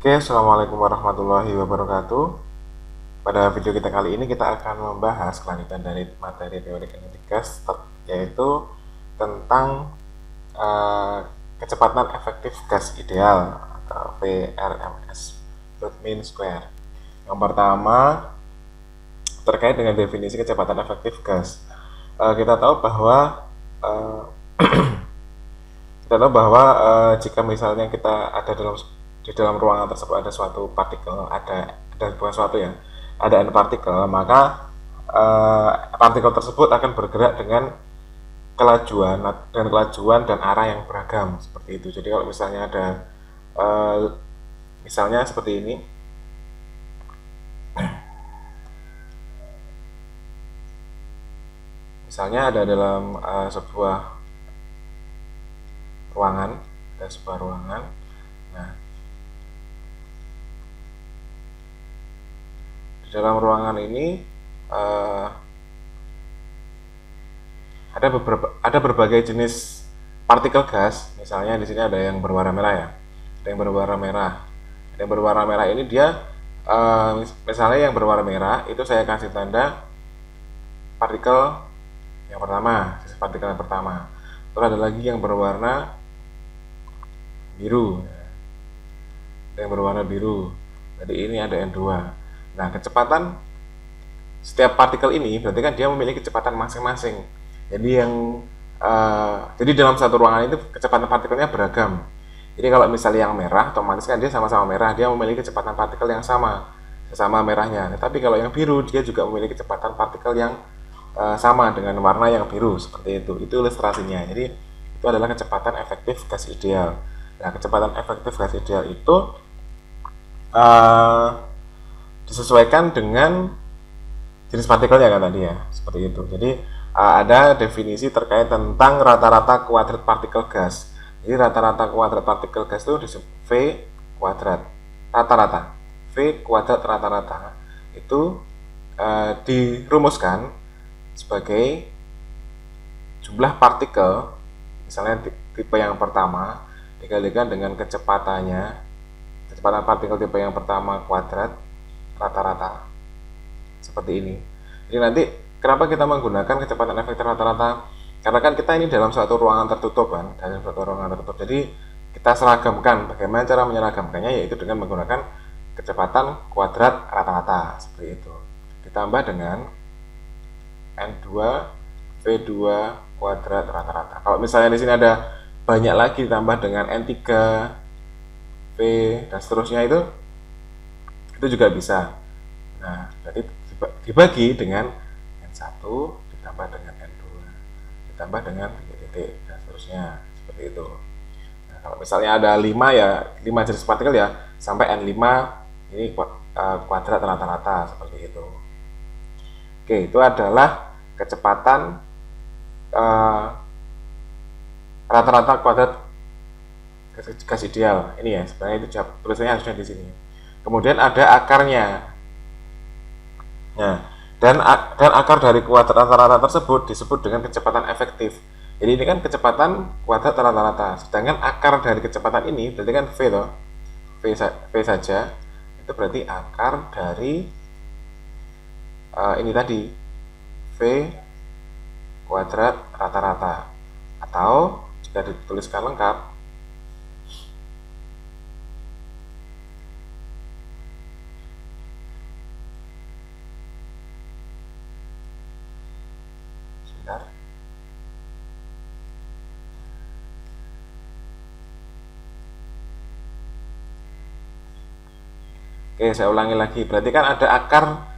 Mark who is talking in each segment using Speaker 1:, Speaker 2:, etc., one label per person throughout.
Speaker 1: Oke, assalamualaikum warahmatullahi wabarakatuh. Pada video kita kali ini kita akan membahas kelanjutan dari materi teori kinetik gas, yaitu tentang kecepatan efektif gas ideal atau VRMS, root mean square. Yang pertama terkait dengan definisi kecepatan efektif gas. Kita tahu bahwa jika misalnya kita ada di dalam ruangan tersebut ada suatu partikel, ada bukan suatu ya, ada n partikel, maka partikel tersebut akan bergerak dengan kelajuan dan arah yang beragam seperti itu. Jadi kalau misalnya ada misalnya seperti ini, misalnya ada dalam sebuah ruangan, Nah, di dalam ruangan ini ada berbagai jenis partikel gas. Misalnya di sini ada yang berwarna merah ya, ada yang berwarna merah ini dia misalnya yang berwarna merah itu saya kasih tanda partikel yang pertama, partikel yang pertama. Terus ada lagi yang berwarna biru, yang berwarna biru. Jadi ini ada N2. Nah, kecepatan setiap partikel ini berarti kan dia memiliki kecepatan masing-masing. Jadi jadi dalam satu ruangan itu kecepatan partikelnya beragam. Jadi kalau misalnya yang merah, otomatis kan dia sama-sama merah, dia memiliki kecepatan partikel yang sama merahnya. Tapi kalau yang biru, dia juga memiliki kecepatan partikel yang sama dengan warna yang biru, seperti itu. Itu ilustrasinya. Jadi itu adalah kecepatan efektif gas ideal. Nah, kecepatan efektif gas ideal itu disesuaikan dengan jenis partikelnya kan tadi ya, seperti itu. Jadi ada definisi terkait tentang rata-rata kuadrat partikel gas. Jadi rata-rata kuadrat partikel gas itu disebut V kuadrat rata-rata. V kuadrat rata-rata itu dirumuskan sebagai jumlah partikel, misalnya tipe yang pertama dikalikan dengan kecepatan partikel tipe yang pertama kuadrat rata-rata, seperti ini. Jadi nanti kenapa kita menggunakan kecepatan efektif rata-rata? Karena kan kita ini dalam suatu ruangan tertutup kan, jadi kita seragamkan. Bagaimana cara menyeragamkannya? Yaitu dengan menggunakan kecepatan kuadrat rata-rata, seperti itu, ditambah dengan N2 V2 kuadrat rata-rata. Kalau misalnya di sini ada banyak lagi ditambah dengan N3 V dan seterusnya, itu juga bisa. Nah, berarti dibagi dengan N1 ditambah dengan N2 ditambah dengan titik dan seterusnya, seperti itu. Nah, kalau misalnya ada 5 jenis partikel ya, sampai N5 ini kuadrat rata-rata, seperti itu. Oke, itu adalah kecepatan rata-rata kuadrat gas ideal. Ini ya, sebenarnya itu tulisannya harusnya di sini. Kemudian ada akarnya. Nah, dan akar dari kuadrat rata-rata tersebut disebut dengan kecepatan efektif. Jadi ini kan kecepatan kuadrat rata-rata. Sedangkan akar dari kecepatan ini berarti kan V saja. Itu berarti akar dari ini tadi V kuadrat rata-rata, atau jika dituliskan lengkap sebentar. Oke, saya ulangi lagi. Berarti kan ada akar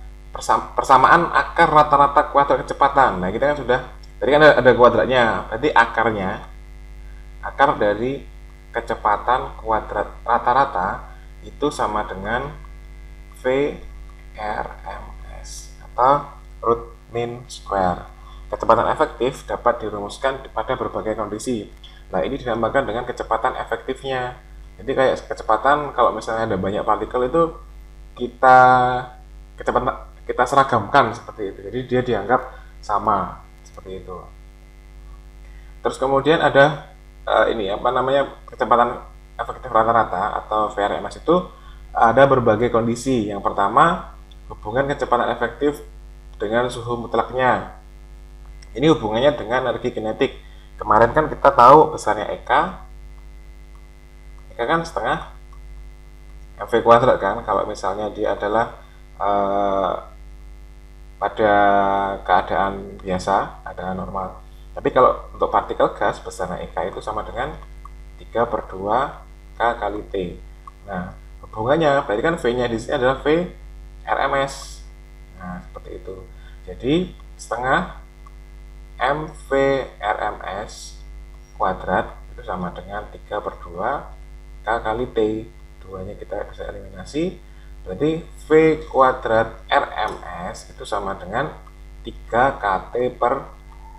Speaker 1: persamaan akar rata-rata kuadrat kecepatan. Nah, kita kan sudah tadi kan ada kuadratnya. Berarti akar dari kecepatan kuadrat rata-rata itu sama dengan VRMS atau root mean square. Kecepatan efektif dapat dirumuskan pada berbagai kondisi. Nah, ini dinamakan dengan kecepatan efektifnya. Jadi kayak kecepatan kalau misalnya ada banyak partikel itu kita seragamkan seperti itu. Jadi dia dianggap sama, seperti itu. Terus kemudian ada kecepatan efektif rata-rata atau VRMS itu ada berbagai kondisi. Yang pertama, hubungan kecepatan efektif dengan suhu mutlaknya. Ini hubungannya dengan energi kinetik. Kemarin kan kita tahu besarnya EK kan setengah mv kuadrat kan, kalau misalnya dia adalah pada keadaan biasa, keadaan normal. Tapi kalau untuk partikel gas, besarnya EK itu sama dengan 3/2 K kali T. Nah, hubungannya berarti kan V-nya di sini adalah V RMS. Nah, seperti itu. Jadi setengah MV RMS kuadrat itu sama dengan 3/2 K kali T. Duanya kita bisa eliminasi, berarti V kuadrat RMS itu sama dengan 3 kT per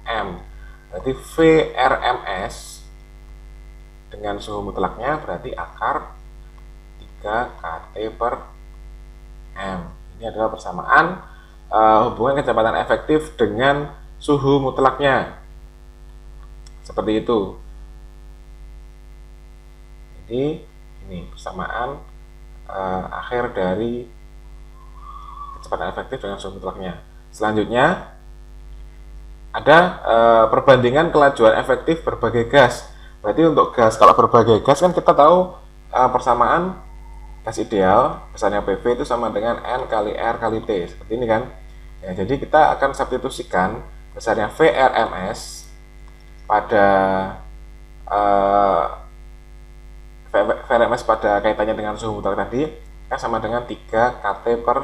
Speaker 1: M. Berarti V RMS dengan suhu mutlaknya berarti akar 3 kT per M. Ini adalah persamaan hubungan kecepatan efektif dengan suhu mutlaknya. Seperti itu. Jadi ini persamaan akhir dari kecepatan efektif dengan suhu mutlaknya. Selanjutnya ada perbandingan kelajuan efektif berbagai gas. Berarti untuk gas, kalau berbagai gas kan kita tahu persamaan gas ideal besarnya PV itu sama dengan N kali R kali T, seperti ini kan. Ya, jadi kita akan substitusikan besarnya VRMS pada VRMS pada kaitannya dengan suhu mutlak tadi kan sama dengan 3 kT per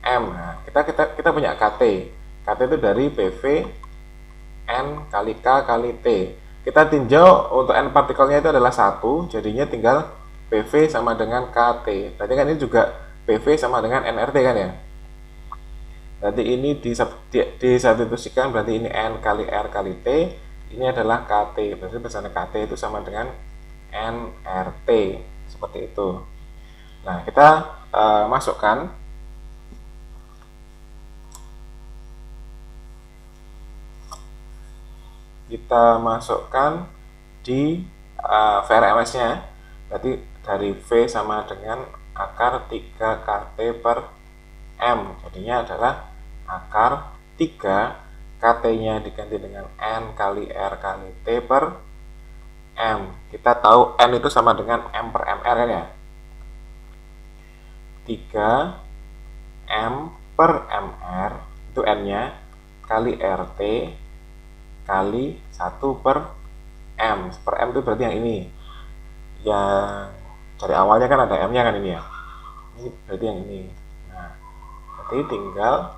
Speaker 1: M. Nah, kita punya KT. KT itu dari PV N kali K kali T. Kita tinjau untuk N partikelnya itu adalah 1, jadinya tinggal PV sama dengan KT. Berarti kan ini juga PV sama dengan nRT kan ya. Berarti ini disubstitusikan, berarti ini N kali R kali T. Ini adalah KT. Berarti besarnya KT itu sama dengan nRT, seperti itu. Nah, kita masukkan di VRMS-nya. Berarti dari V sama dengan akar 3 kT per M. Jadinya adalah akar 3 KT-nya diganti dengan N kali R kali T per M. Kita tahu N itu sama dengan M per MR kan ya. 3 M per MR itu N-nya kali RT kali 1 per M. Per M itu berarti yang ini. Yang dari awalnya kan ada M-nya kan ini ya. Ini berarti yang ini. Nah, berarti tinggal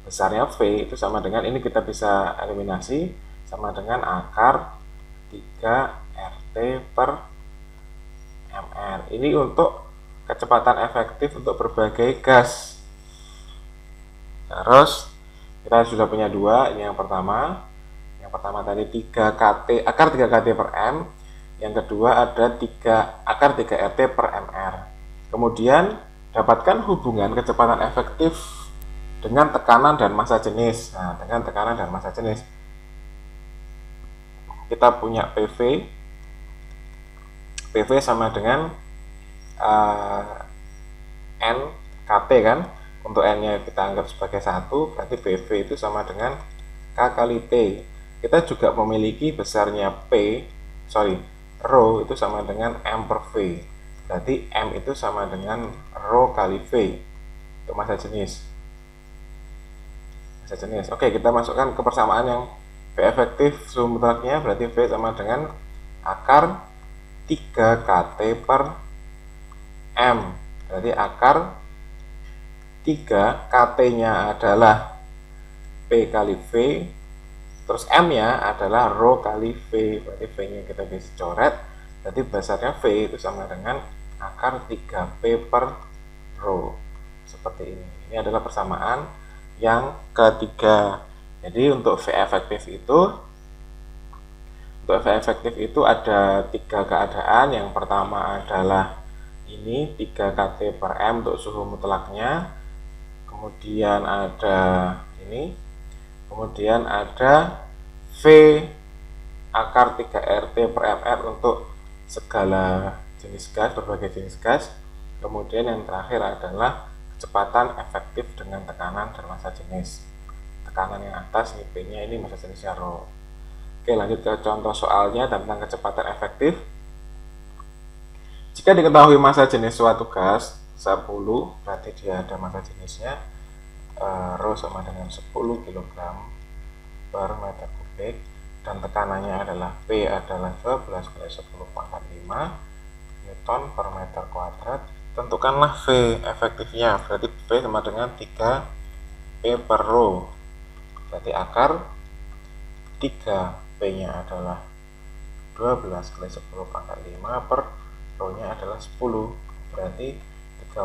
Speaker 1: besarnya V itu sama dengan, ini kita bisa eliminasi, sama dengan akar 3 RT per MR. Ini untuk kecepatan efektif untuk berbagai gas. Terus kita sudah punya dua. Ini yang pertama tadi 3 kT, akar 3 kT per M. Yang kedua ada akar 3 RT per MR. Kemudian dapatkan hubungan kecepatan efektif dengan tekanan dan massa jenis. Nah, dengan tekanan dan massa jenis, kita punya PV sama dengan N KT kan. Untuk N nya kita anggap sebagai 1, berarti PV itu sama dengan K kali T. Kita juga memiliki besarnya rho itu sama dengan M per V. Berarti M itu sama dengan rho kali V untuk massa jenis. Oke, kita masukkan ke persamaan yang V efektif suhu mutlaknya, berarti V sama dengan akar 3 kT per M. Berarti akar 3 KT-nya adalah P kali V, terus M-nya adalah rho kali V. Berarti V-nya kita bisa coret, berarti besarnya V itu sama dengan akar 3P per rho. Seperti ini. Ini adalah persamaan yang ketiga. Jadi untuk V efektif itu ada 3 keadaan. Yang pertama adalah ini 3 kT per M untuk suhu mutlaknya. Kemudian ada ini. Kemudian ada V akar 3 RT per MR untuk segala berbagai jenis gas. Kemudian yang terakhir adalah kecepatan efektif dengan tekanan dan massa jenis. Tekanan yang atas, ini P-nya, ini massa jenisnya rho. Oke, lanjut ke contoh soalnya tentang kecepatan efektif. Jika diketahui massa jenis suatu gas 10, berarti dia ada massa jenisnya rho sama dengan 10 kg per meter kubik, dan tekanannya adalah P adalah 12 kali 10 pangkat 5 Newton per meter kuadrat. Tentukanlah V efektifnya, berarti V sama dengan 3 P per rho, berarti akar 3 P nya adalah 12 kali 10 pangkat 5 per rho nya adalah 10, berarti 36,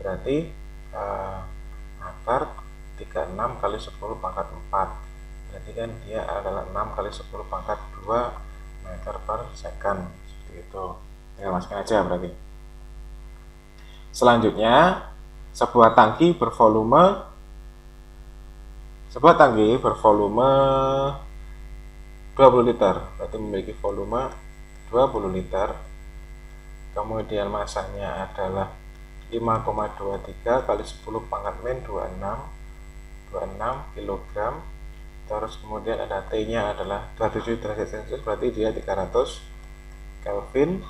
Speaker 1: berarti akar 36 kali 10 pangkat 4, berarti kan dia adalah 6 kali 10 pangkat 2 meter per second, seperti itu. Tinggal masukkan aja berarti. Selanjutnya, sebuah tangki bervolume 20 liter, berarti memiliki volume 20 liter. Kemudian massanya adalah 5,23 kali 10 pangkat min 26 kg. Terus kemudian ada T nya adalah 27 derajat Celcius, berarti dia 300 Kelvin.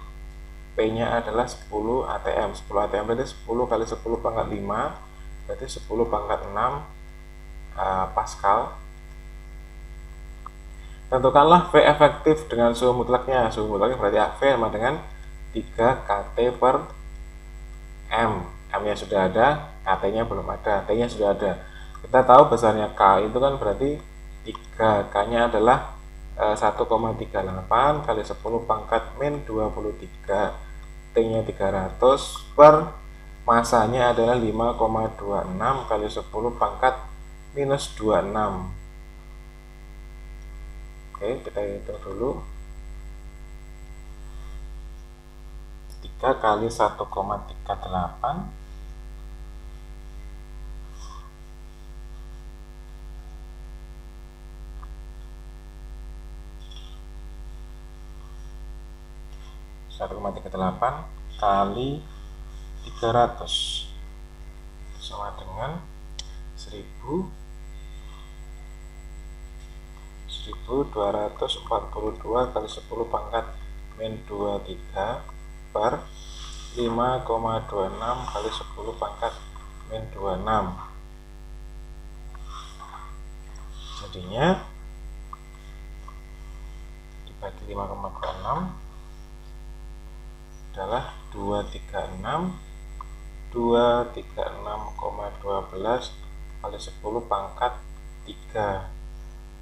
Speaker 1: P nya adalah 10 atm. 10 atm berarti 10 kali 10 pangkat 5, berarti 10 pangkat 6 Pascal. Tentukanlah V efektif dengan suhu mutlaknya. Suhu mutlaknya berarti V sama dengan 3 kT per M. M nya sudah ada, KT nya belum ada, T nya sudah ada. Kita tahu besarnya K itu kan berarti 3, K nya adalah 1,38 kali 10 pangkat min 23, T nya 300 per masanya adalah 5,26 kali 10 pangkat minus 26. Oke, kita hitung dulu. 3 kali 1,38 kali 300 sama dengan 1242 kali 10 pangkat min 23 per 5,26 kali 10 pangkat min 26. Jadinya dibagi 5,26 adalah 236,12 kali 10 pangkat 3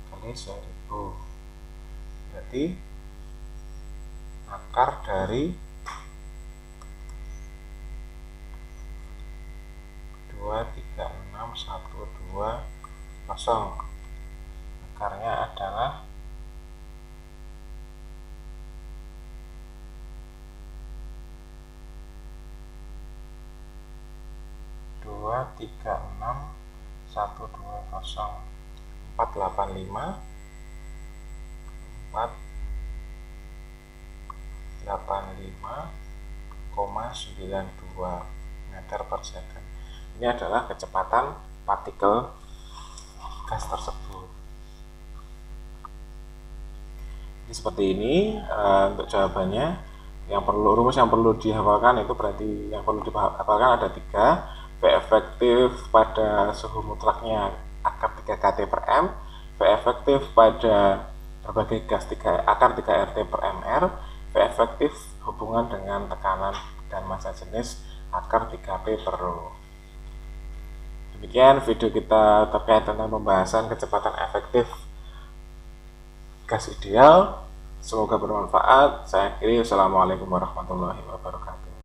Speaker 1: kali 1000, berarti akar dari 236,120, akarnya adalah 485,92 meter per second. Ini adalah kecepatan partikel gas tersebut. Jadi seperti ini untuk jawabannya. Rumus yang perlu dihafalkan itu berarti yang perlu dihafalkan ada 3. V efektif pada suhu mutlaknya akar 3 kT per M, V efektif pada berbagai gas akar 3 RT per MR, V efektif hubungan dengan tekanan dan massa jenis akar 3P per rho. Demikian video kita terkait tentang pembahasan kecepatan efektif gas ideal. Semoga bermanfaat. Saya akhiri. Wassalamualaikum warahmatullahi wabarakatuh.